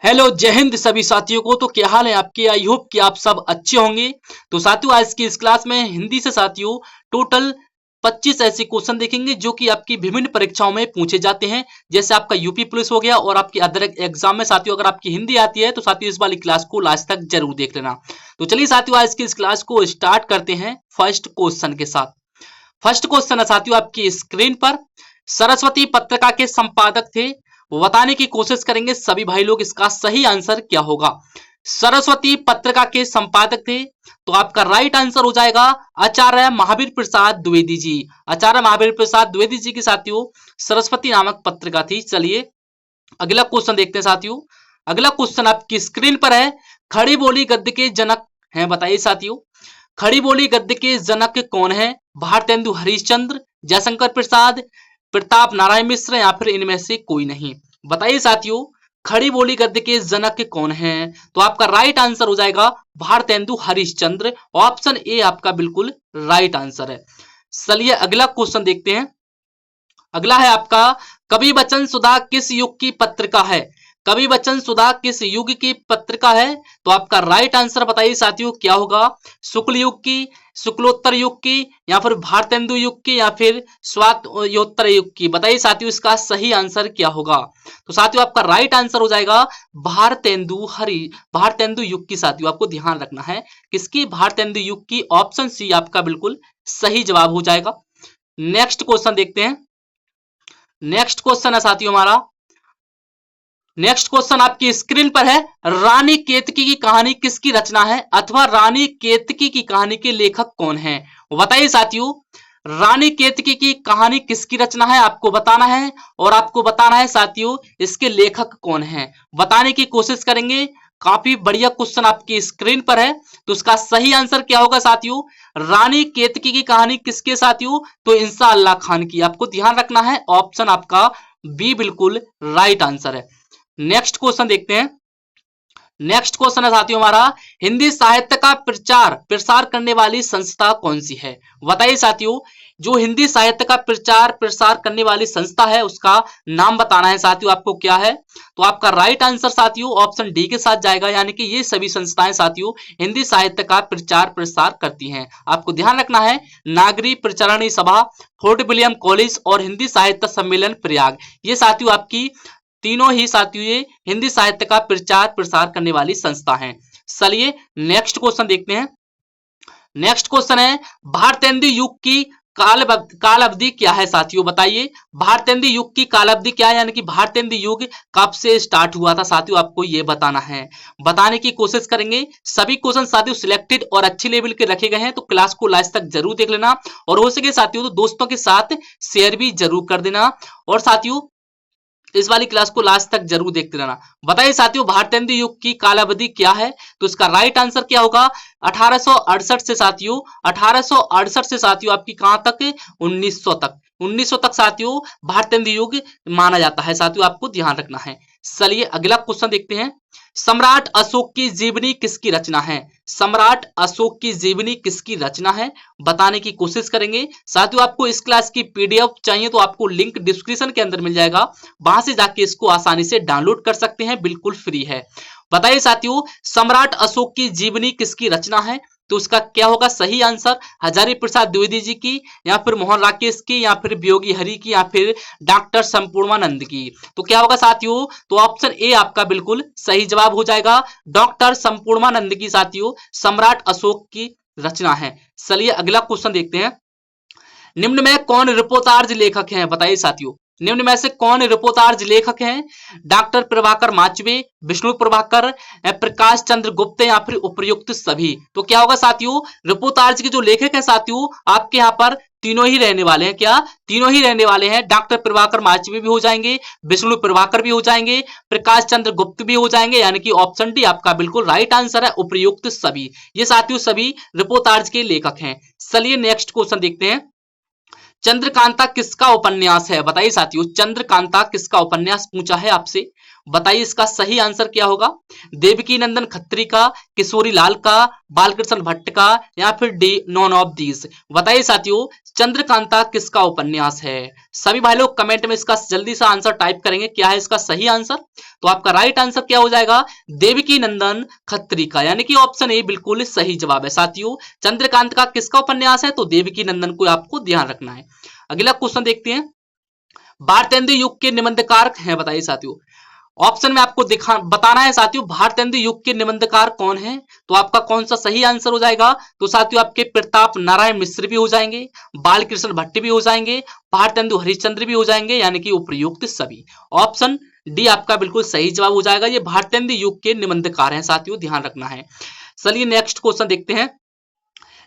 Hello जय हिंद सभी साथियों को। तो क्या हाल है आपके? आई होप कि आप सब अच्छे होंगे। तो साथियों आज की इस क्लास में हिंदी से साथियों टोटल 25 ऐसे क्वेश्चन देखेंगे जो कि आपकी विभिन्न परीक्षाओं में पूछे जाते हैं। जैसे आपका यूपी पुलिस हो गया और आपकी अदर एग्जाम में साथियों अगर आपकी हिंदी आती है तो साथियों इस वाली क्लास को लास्ट तक जरूर देख लेना। तो चलिए साथियों आज की इस क्लास को स्टार्ट करते हैं फर्स्ट क्वेश्चन के साथ। फर्स्ट क्वेश्चन है साथियों आपकी स्क्रीन पर। सरस्वती पत्रिका के संपादक थे, वो बताने की कोशिश करेंगे सभी भाई लोग इसका सही आंसर क्या होगा। सरस्वती पत्रिका के संपादक थे तो आपका राइट आंसर हो जाएगा आचार्य महावीर प्रसाद द्विवेदी जी। आचार्य महावीर प्रसाद द्विवेदी जी की साथियों सरस्वती नामक पत्रिका थी। चलिए अगला क्वेश्चन देखते हैं साथियों। अगला क्वेश्चन आपकी स्क्रीन पर है। खड़ी बोली गद्य के जनक हैं, बताइए साथियों खड़ी बोली गद्य के जनक कौन है? भारतेंदु हरिश्चंद्र, जयशंकर प्रसाद, प्रताप नारायण मिश्र या फिर इनमें से कोई नहीं। बताइए साथियों खड़ी बोली गद्य के जनक कौन हैं? तो आपका राइट आंसर हो जाएगा भारतेंदु हरिश्चंद्र। ऑप्शन ए आपका बिल्कुल राइट आंसर है। चलिए अगला क्वेश्चन देखते हैं। अगला है आपका कवि वचन सुधा किस युग की पत्रिका है? कवि वचन सुधा किस युग की पत्रिका है? तो आपका राइट आंसर बताइए साथियों क्या होगा? शुक्ल युग की, शुक्लोत्तर युग की या फिर भारतेंदु युग की या फिर स्वातयोत्तर युग की? बताइए साथियों इसका सही आंसर क्या होगा? तो साथियों आपका राइट आंसर हो जाएगा भारतेंदु युग की। साथियों आपको ध्यान रखना है किसकी? भारतेंदु युग की। ऑप्शन सी आपका बिल्कुल सही जवाब हो जाएगा। नेक्स्ट क्वेश्चन देखते हैं। नेक्स्ट क्वेश्चन है साथियों हमारा, नेक्स्ट क्वेश्चन आपकी स्क्रीन पर है। रानी केतकी की कहानी किसकी रचना है अथवा रानी केतकी की कहानी के लेखक कौन है? बताइए साथियों रानी केतकी की कहानी किसकी रचना है आपको बताना है और आपको बताना है साथियों इसके लेखक कौन है। बताने की कोशिश करेंगे। काफी बढ़िया क्वेश्चन आपकी स्क्रीन पर है। तो इसका सही आंसर क्या होगा साथियों? रानी केतकी की कहानी किसके साथियों? तो इंसा अल्लाह खान की। आपको ध्यान रखना है ऑप्शन आपका बी बिल्कुल राइट आंसर है। नेक्स्ट क्वेश्चन देखते हैं। नेक्स्ट क्वेश्चन है साथियों हमारा हिंदी साहित्य का प्रचार प्रसार करने वाली संस्था कौन सी है? बताइए साथियों जो हिंदी साहित्य का प्रचार प्रसार करने वाली संस्था है उसका नाम बताना है साथियों आपको क्या है? तो आपका राइट आंसर साथियों ऑप्शन डी के साथ जाएगा, यानी कि ये सभी संस्थाएं साथियों हिंदी साहित्य का प्रचार प्रसार करती हैं। आपको ध्यान रखना है नागरी प्रचारणी सभा, फोर्ट विलियम कॉलेज और हिंदी साहित्य सम्मेलन प्रयाग, ये साथियों आपकी तीनों ही साथियों ये हिंदी साहित्य का प्रचार प्रसार करने वाली संस्था है। चलिए नेक्स्ट क्वेश्चन देखते हैं। नेक्स्ट क्वेश्चन है भारतेंदु युग की काल अवधि क्या है साथियों? बताइए भारतेंदु युग की काल अवधि क्या है, यानी कि भारतेंदु युग कब से स्टार्ट हुआ था साथियों आपको ये बताना है। बताने की कोशिश करेंगे। सभी क्वेश्चन साथियों सिलेक्टेड और अच्छी लेवल के रखे गए हैं तो क्लास को लास्ट तक जरूर देख लेना और हो सके साथियों तो दोस्तों के साथ शेयर भी जरूर कर देना और साथियों इस वाली क्लास को लास्ट तक जरूर देखते रहना। बताइए साथियों भारतेंदु युग की कालावधि क्या है? तो इसका राइट आंसर क्या होगा? 1868 से साथियों 1868 से साथियों आपकी कहां तक? 1900 तक। 1900 तक साथियों भारतेंदु युग माना जाता है। साथियों आपको ध्यान रखना है। चलिए अगला क्वेश्चन देखते हैं। सम्राट अशोक की जीवनी किसकी रचना है? सम्राट अशोक की जीवनी किसकी रचना है? बताने की कोशिश करेंगे। साथियों आपको इस क्लास की पीडीएफ चाहिए तो आपको लिंक डिस्क्रिप्शन के अंदर मिल जाएगा, वहां से जाके इसको आसानी से डाउनलोड कर सकते हैं, बिल्कुल फ्री है। बताइए साथियों सम्राट अशोक की जीवनी किसकी रचना है? तो उसका क्या होगा सही आंसर? हजारी प्रसाद द्विवेदी जी की या फिर मोहन राकेश की या फिर वियोगी हरि की या फिर डॉक्टर संपूर्णानंद की? तो क्या होगा साथियों? तो ऑप्शन ए आपका बिल्कुल सही जवाब हो जाएगा। डॉक्टर संपूर्णानंद की साथियों सम्राट अशोक की रचना है। चलिए अगला क्वेश्चन देखते हैं। निम्न में कौन रिपोर्टार्ज लेखक हैं? बताइए साथियों निम्न में से कौन रिपोर्टार्ज लेखक हैं? डॉक्टर प्रभाकर माचवे, विष्णु प्रभाकर, प्रकाश चंद्र गुप्त या फिर उपयुक्त सभी? तो क्या होगा साथियों रिपोर्टार्ज के जो लेखक हैं साथियों आपके यहाँ पर तीनों ही रहने वाले हैं। क्या? तीनों ही रहने वाले हैं। डॉक्टर प्रभाकर माचवे भी हो जाएंगे, विष्णु प्रभाकर भी हो जाएंगे, प्रकाश चंद्र गुप्त भी हो जाएंगे, यानी कि ऑप्शन डी आपका बिल्कुल राइट आंसर है उपयुक्त सभी। ये साथियों सभी रिपोर्टार्ज के लेखक हैं। चलिए नेक्स्ट क्वेश्चन देखते हैं। चंद्रकांता किसका उपन्यास है? बताइए साथियों चंद्रकांता किसका उपन्यास पूछा है आपसे? बताइए इसका सही आंसर क्या होगा? देवकी नंदन खत्री का, किशोरी लाल का, बालकृष्ण भट्ट का या फिर डी नॉन ऑफ दीज? बताइए साथियों चंद्रकांता किसका उपन्यास है? सभी भाई लोग कमेंट में इसका जल्दी से आंसर टाइप करेंगे, क्या है इसका सही आंसर। तो आपका राइट आंसर क्या हो जाएगा? देवकी नंदन खत्री का, यानी कि ऑप्शन ए बिल्कुल सही जवाब है साथियों। चंद्रकांत का किसका उपन्यास है? तो देवकी नंदन को आपको ध्यान रखना है। अगला क्वेश्चन देखते हैं, भारतेंदु युग के निबंधकार हैं, बताइए साथियों। ऑप्शन में आपको बताना है साथियों, भारतेंदु युग के निबंधकार कौन है? तो आपका कौन सा सही आंसर हो जाएगा? तो साथियों आपके प्रताप नारायण मिश्र भी हो जाएंगे, बालकृष्ण भट्ट भी हो जाएंगे, भारतेंदु हरिश्चंद्र भी हो जाएंगे, यानी कि उपयुक्त सभी। ऑप्शन डी आपका बिल्कुल सही जवाब हो जाएगा। ये भारतेंदु युग के निबंधकार हैं साथियों, ध्यान रखना है। चलिए नेक्स्ट क्वेश्चन देखते हैं,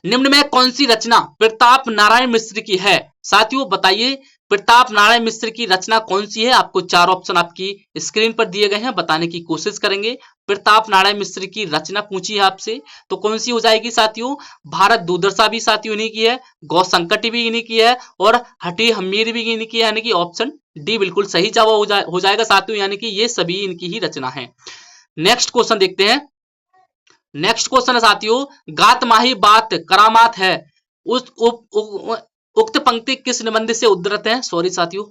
निम्न में कौन सी रचना प्रताप नारायण मिश्र की है? साथियों बताइए, प्रताप नारायण मिश्र की रचना कौन सी है? आपको चार ऑप्शन आपकी स्क्रीन पर दिए गए हैं, बताने की कोशिश करेंगे। प्रताप नारायण मिश्र की रचना पूछी है आपसे, तो कौन सी हो जाएगी साथियों? भारत दुर्दशा भी साथियों इन्हीं की है, गौ संकट भी इन्हीं की है, और हठी हमीर भी इन्हीं की है, यानी कि ऑप्शन डी बिल्कुल सही जवाब हो जाएगा साथियों, यानी कि ये सभी इनकी ही रचना है। नेक्स्ट क्वेश्चन देखते हैं, नेक्स्ट क्वेश्चन है साथियों, गात माही बात करामात है, उक्त पंक्ति किस निबंध से उद्धृत है? सॉरी साथियों,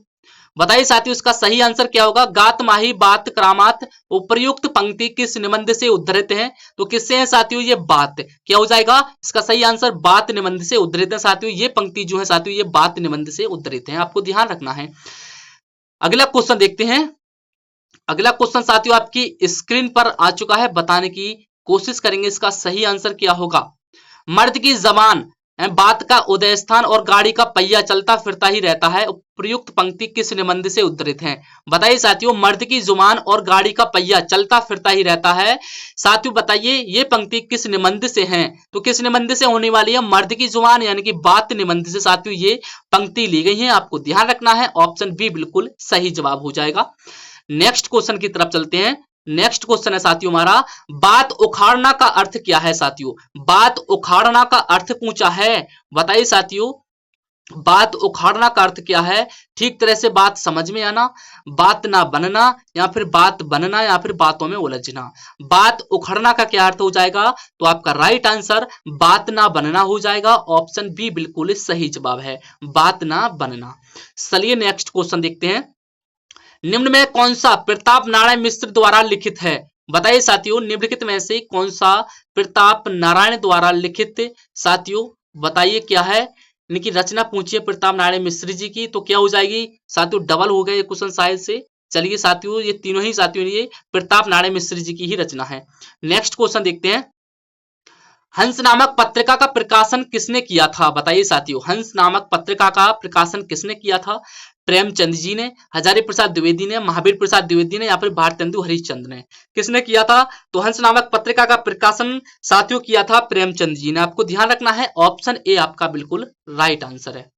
बताइए साथियों इसका सही आंसर क्या होगा? गात माही बात करामात उपर्युक्त पंक्ति किस निबंध से उद्धृत है? तो किससे है साथियों? ये बात, क्या हो जाएगा इसका सही आंसर? बात निबंध से उद्धृत है साथियों, ये पंक्ति जो है साथियों ये बात निबंध से उद्धृत है, आपको ध्यान रखना है। अगला क्वेश्चन देखते हैं, अगला क्वेश्चन साथियों आपकी स्क्रीन पर आ चुका है, बताने की कोशिश करेंगे इसका सही आंसर क्या होगा। मर्द की जबान बात का उदय स्थान और गाड़ी का पहिया चलता फिरता ही रहता है, प्रयुक्त पंक्ति किस निबंध से उद्धृत है? बताइए साथियों, मर्द की जुबान और गाड़ी का पहिया चलता फिरता ही रहता है, साथियों बताइए ये पंक्ति किस निबंध से है? तो किस निबंध से होने वाली है? मर्द की जुबान यानी कि बात निबंध से साथियों ये पंक्ति ली गई है, आपको ध्यान रखना है। ऑप्शन बी बिल्कुल सही जवाब हो जाएगा। नेक्स्ट क्वेश्चन की तरफ चलते हैं, नेक्स्ट क्वेश्चन है साथियों हमारा, बात उखाड़ना का अर्थ क्या है? साथियों बात उखाड़ना का अर्थ पूछा है, बताइए साथियों बात उखाड़ना का अर्थ क्या है? ठीक तरह से बात समझ में आना, बात ना बनना, या फिर बात बनना, या फिर बातों में उलझना। बात उखड़ना का क्या अर्थ हो जाएगा? तो आपका राइट आंसर बात ना बनना हो जाएगा, ऑप्शन बी बिल्कुल सही जवाब है, बात ना बनना। चलिए नेक्स्ट क्वेश्चन देखते हैं, निम्न में कौन सा प्रताप नारायण मिश्र द्वारा लिखित है? बताइए साथियों निम्नलिखित में से कौन सा प्रताप नारायण द्वारा लिखित साथियों बताइए क्या है? इनकी रचना पूछिए प्रताप नारायण मिश्र जी की, तो क्या हो जाएगी साथियों? डबल हो गया ये क्वेश्चन शायद से। चलिए साथियों ये तीनों ही साथियों ये प्रताप नारायण मिश्र जी की ही रचना है। नेक्स्ट क्वेश्चन देखते हैं, हंस नामक पत्रिका का प्रकाशन किसने किया था? बताइए साथियों हंस नामक पत्रिका का प्रकाशन किसने किया था? प्रेमचंद जी ने, हजारी प्रसाद द्विवेदी ने, महावीर प्रसाद द्विवेदी ने, या फिर भारतेंदु हरिश्चंद्र ने? किसने किया था? तो हंस नामक पत्रिका का प्रकाशन साथियों किया था प्रेमचंद जी ने, आपको ध्यान रखना है। ऑप्शन ए आपका बिल्कुल राइट आंसर है।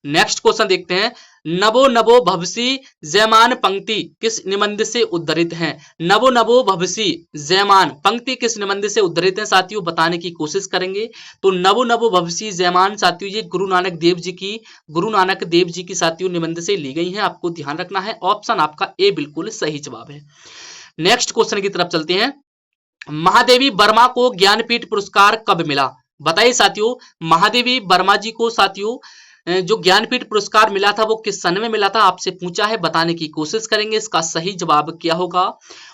नेक्स्ट क्वेश्चन देखते हैं, नभो नभो भवसी जयमान पंक्ति किस निबंध से उद्धृत है? नभो नभो भवसी जयमान पंक्ति किस निबंध से उद्धृत है साथियों? बताने की कोशिश करेंगे। तो नभो नभो भवसी जयमान साथियों ये गुरु नानक देव जी की साथियों निबंध से ली गई है, आपको ध्यान रखना है। ऑप्शन आपका ए बिल्कुल सही जवाब है। नेक्स्ट क्वेश्चन की तरफ चलते हैं, महादेवी वर्मा को ज्ञानपीठ पुरस्कार कब मिला? बताइए साथियों महादेवी वर्मा जी को साथियों जो ज्ञानपीठ पुरस्कार मिला था वो किस सन में मिला था? आपसे पूछा है, बताने की कोशिश करेंगे इसका सही जवाब क्या होगा।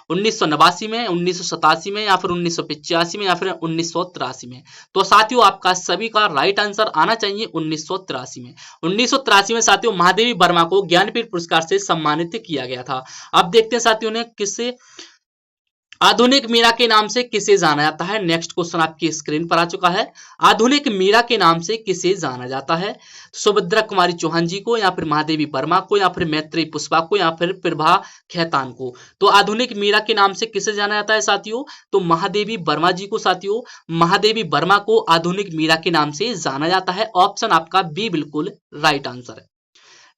1989 में, 1987 में, या फिर 1985 में, या फिर 1983 में? तो साथियों आपका सभी का राइट आंसर आना चाहिए 1983 में। 1983 में साथियों महादेवी वर्मा को ज्ञानपीठ पुरस्कार से सम्मानित किया गया था। अब देखते हैं साथियों ने किससे आधुनिक मीरा के नाम से किसे जाना जाता है? नेक्स्ट क्वेश्चन आपकी स्क्रीन पर आ चुका है, आधुनिक मीरा के नाम से किसे जाना जाता है? सुभद्रा कुमारी चौहान जी को, या फिर महादेवी वर्मा को, या फिर मैत्री पुष्पा को, या फिर प्रभा खेतान को? तो आधुनिक मीरा के नाम से किसे जाना जाता है साथियों? तो महादेवी वर्मा जी को साथियों, महादेवी वर्मा को आधुनिक मीरा के नाम से जाना जाता है। ऑप्शन आपका बी बिल्कुल राइट आंसर है।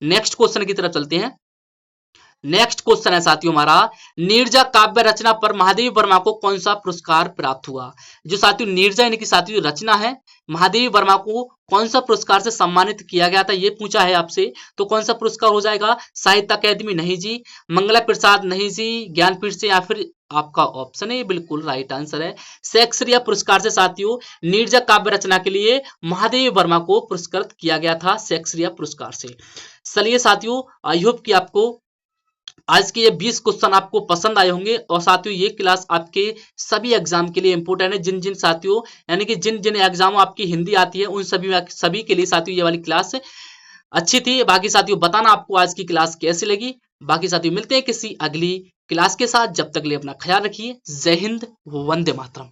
नेक्स्ट क्वेश्चन की तरफ चलते हैं, नेक्स्ट क्वेश्चन है साथियों हमारा, नीरजा काव्य रचना पर महादेवी वर्मा को कौन सा पुरस्कार प्राप्त हुआ? जो साथियों नीरजा यानी कि साथियों रचना है, महादेवी वर्मा को कौन सा पुरस्कार से सम्मानित किया गया था, ये पूछा है आपसे। तो कौन सा पुरस्कार हो जाएगा? साहित्य अकेडमी नहीं जी, मंगला प्रसाद नहीं जी, ज्ञानपीठ से, या फिर आपका ऑप्शन है बिल्कुल राइट आंसर है शेक्सपियर पुरस्कार से साथियों नीरजा काव्य रचना के लिए महादेवी वर्मा को पुरस्कृत किया गया था शेक्सपियर पुरस्कार से। चलिए साथियों, आई होप कि आपको आज के ये 20 क्वेश्चन आपको पसंद आए होंगे और साथियों ये क्लास आपके सभी एग्जाम के लिए इंपोर्टेंट है। जिन जिन साथियों यानी कि जिन जिन एग्जामों आपकी हिंदी आती है उन सभी के लिए साथियों ये वाली क्लास अच्छी थी। बाकी साथियों बताना आपको आज की क्लास कैसी लगी। बाकी साथियों मिलते हैं किसी अगली क्लास के साथ, जब तक के लिए अपना ख्याल रखिए। जय हिंद, वंदे मातरम।